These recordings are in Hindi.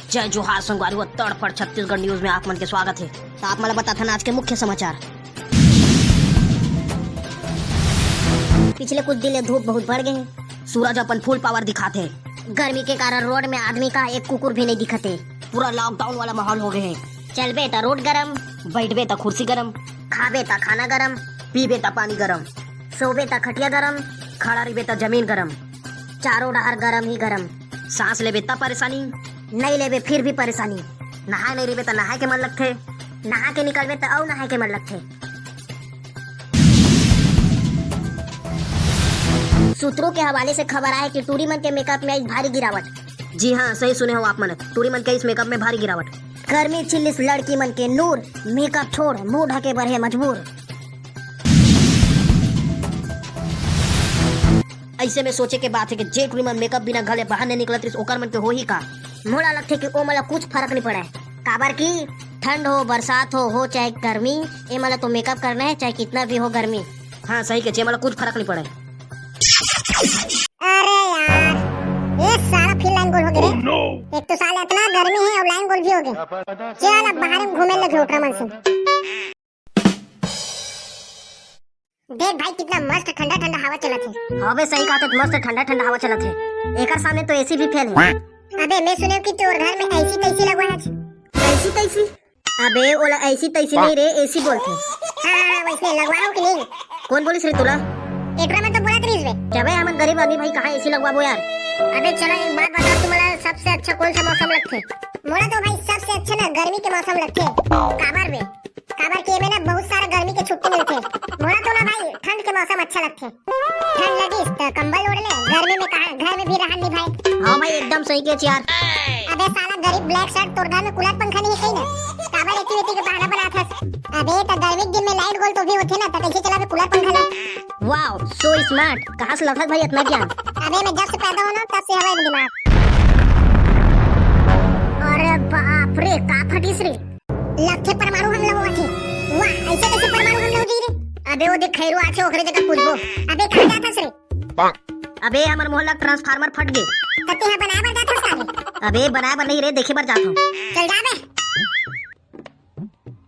जय जोहार संगवारी व तड़फड़ छत्तीसगढ़ न्यूज में आप मन के स्वागत है। तो आप मला बताते हैं आज के मुख्य समाचार। पिछले कुछ दिन ले धूप बहुत बढ़ गए हैं। सूरज अपन फुल पावर दिखाते हैं। गर्मी के कारण रोड में आदमी का एक कुकुर भी नहीं दिखते। पूरा लॉकडाउन वाला माहौल हो गए हैं। चलबे तो रोड गरम, बैठबे तो कुर्सी गरम, खाबे तो खाना गरम, पीबे तो पानी गरम, सोबे तो खटिया गरम, खड़ा रहिबे तो जमीन गरम, चारों डहर गरम ही गरम। सांस लेबे तो परेशानी, नहीं लेबे फिर भी परेशानी। नहाए नहीं रेबे तो नहाए के मन लगथे, नहा के निकलबे तो और नहाए के मन लगथे। सूत्रों के हवाले से खबर आए कि टूरी मन के मेकअप में आई भारी गिरावट। जी हाँ, सही सुने हो आप मन, टूरी मन के इस मेकअप में भारी गिरावट। गर्मी चिल्लिस लड़की मन के नूर, मेकअप छोड़ मुंह ढके बढ़े मजबूर। ऐसे में सोचे के बात है कि जे टूरी मन मेकअप बिना घले बाहर नहीं निकलत रही ओकर मन के हो ही का। मोला लगथे कि ओ मला कुछ फर्क नहीं पड़ा है। काबर की ठंड हो बरसात हो चाहे गर्मी, ए मला तो मेकअप करना है चाहे कितना भी हो गर्मी। हाँ सही के, मला कुछ फर्क नहीं पड़ा है। अरे यार, ये सारा फिर लाइन गोल हो गए रे। एक तो साला इतना गर्मी है और लाइन गोल भी हो गए। चल अब बाहर में घूमने लगे उतरा मन से। देख भाई कितना मस्त ठंडा ठंडा हवा चलत है। हाँ बे सही कहा, तो मस्त ठंडा ठंडा हवा चलत है। एकर सामने तो एसी भी फेल है। अबे मैं सुने कि तोर घर में ऐसी तैसी लगवा है। ऐसी तैसी? अबे ओला ऐसी तैसी नहीं रे, एसी बोलते। हाँ वैसे लगवा हो कि नहीं? कौन बोलिस रे तुला? एकरा में तो बोला तरीस रे। जबे हम गरीब आदमी भाई कहाँ एसी लगवाबो यार। अबे चलो एक बात बताओ, तुम्हारा सबसे अच्छा कौन सा मौसम लगते? मोला तो भाई सबसे अच्छा ना गर्मी के मौसम लगते। काबर बे? काबर के में ना बहुत सारा गर्मी के छुट्टी मिलते। मोला तो ना भाई ठंड के मौसम अच्छा लगते। ठंड लगी तो कंबल ओढ़ ले, गर्मी में कहाँ घर में भी रहन नहीं भाई। हाँ भाई एकदम सही के यार। अबे साला गरीब ब्लैक शर्ट, तोर घर में कूलर पंखा नहीं है कहीं ना? काबर एती वेती के बहाना बना था। अबे तो गर्मी के दिन में लाइट गोल तो भी होते ना, तो कैसे चलावे कूलर पंखा ला? Wow so smart. कहाँ से लौटत भाई इतना ज्ञान? अबे मैं जब से पैदा हुआ ना तब से हवा में दिमाग। अरे बाप रे का फटीस रे, लगथे परमाणु हमला हुआ थे। वाह ऐसे कैसे परमाणु हमला हो जी रे? अबे वो देख खैरू आछे ओकरे जगह पूछबो। अबे कहां जाथस रे? अबे हमर मोहल्ला ट्रांसफार्मर फट गए। तते यहां बनाए बर जाथस का? अबे बनाए बर नहीं रे, देखे बर जात हूं। चल जा बे।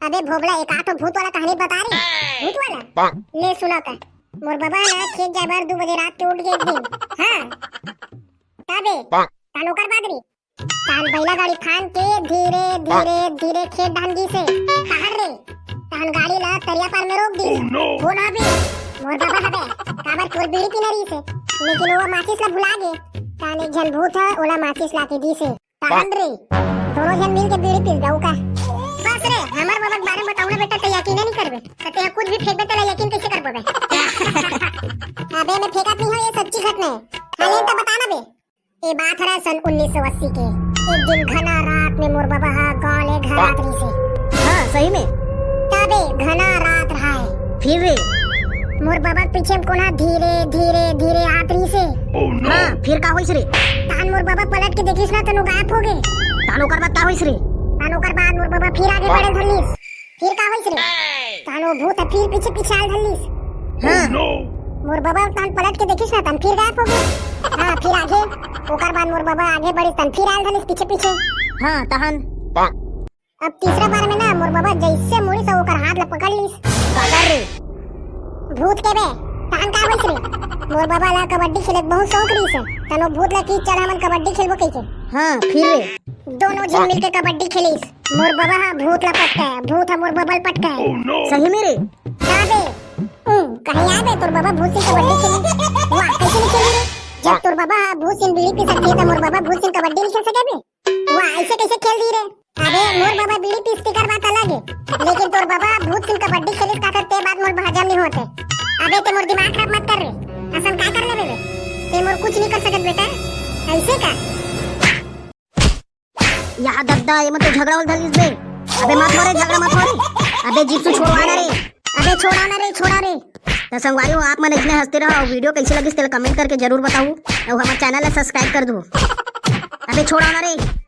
अबे भोगला एक आठो भूत वाला कहानी बता रही। भूत वाला ले सुना कर। मोर बाबा ना खेत जाए बार 2 बजे रात के उठ गए एक दिन। हां तबे तानो कर बादरी तान बैला गाड़ी फान के धीरे धीरे धीरे खेत धान गी से कहर रे तान गाड़ी ला तरिया पार में रोक दी। वो ना भी मोर बाबा हबे काबर कोल बीड़ी पी नरी से, लेकिन वो माचिस ला भुला गे। तान एक जन भूत है ओला माचिस ला के दी से तान रे दोनों जन मिल के बीड़ी पी जाऊ का। बस रे हमार बाबा के बारे में बताऊ ना बेटा, तो यकीन नहीं करबे। तते कुछ भी फेंक बेटा यकीन कैसे कर पाबे? अबे मैं फेंकत नहीं हूं, ये सच्ची घटना है। हाले तो बताना बे। ये बात है सन 1980 के। एक दिन घना रात में मोर बाबा गाँव ले घर आतरी से। हाँ सही में? तबे घना रात रहा है। फिर रे मोर बाबा पीछे में कोना धीरे धीरे धीरे आतरी से। हाँ फिर का होइस रे? तान मोर बाबा पलट के देखिस ना तनु गायब हो गए। तानो कर बता होइस रे? तानो कर बाद मोर बाबा फिर आगे बढ़े धरलीस। फिर का होइस रे? तानो भूत फिर पीछे पीछे आल धरलीस। हाँ मोर बाबा तान पलट के देखिस ना तन फिर गायब हो गए। हाँ फिर आगे ओकर बाद मोर बाबा आगे बढ़े तन फिर आल धरलीस पीछे पीछे। हाँ तहन अब तीसरा बार में ना मोर बाबा जैसे मुड़ी से ओकर हाथ ला पकड़ लीस। काबर रे? भूत के बे तान का होइस रे? मोर बाबा ला कबड्डी खेले बहुत शौक रही से। तनो भूत ला की चल हमन कबड्डी खेलबो कइके। हाँ फिर रे? दोनों जन मिलके कबड्डी खेलीस। मोर बाबा भूत ला पटका, भूत मोर बाबा पटका। सही में रे? का बे कहीं आए बे तोर बाबा भूत से कबड्डी खेली। वाह कैसे नहीं खेली रे? जब तोर बाबा भूत से बीड़ी पी सकती है तो मोर बाबा भूत से कबड्डी नहीं खेल सके बे? वाह ऐसे कैसे खेल दी रे? अबे मोर बाबा बीड़ी पीसती कर बात अलग है, लेकिन तोर बाबा भूत से कबड्डी खेलिस का करते बात मोर हजम नहीं होते। अबे ते मोर दिमाग खराब मत कर रे। असन का कर ले बे? ते मोर कुछ नहीं कर सकत बेटा। ऐसे का यहाँ दद्दा ये मत झगड़ा वाल धलिस बे। अबे मत हो रे, झगड़ा मत हो रे। अबे जीप से छोड़वाना रे। अबे छोड़ाना रे, छोड़ा रे। तो संगवारी हो आप मन इतने हंसते रहो। वीडियो कैसे लगी कमेंट करके जरूर बताओ और हमारे चैनल सब्सक्राइब कर दो। अबे छोड़ा ना रे।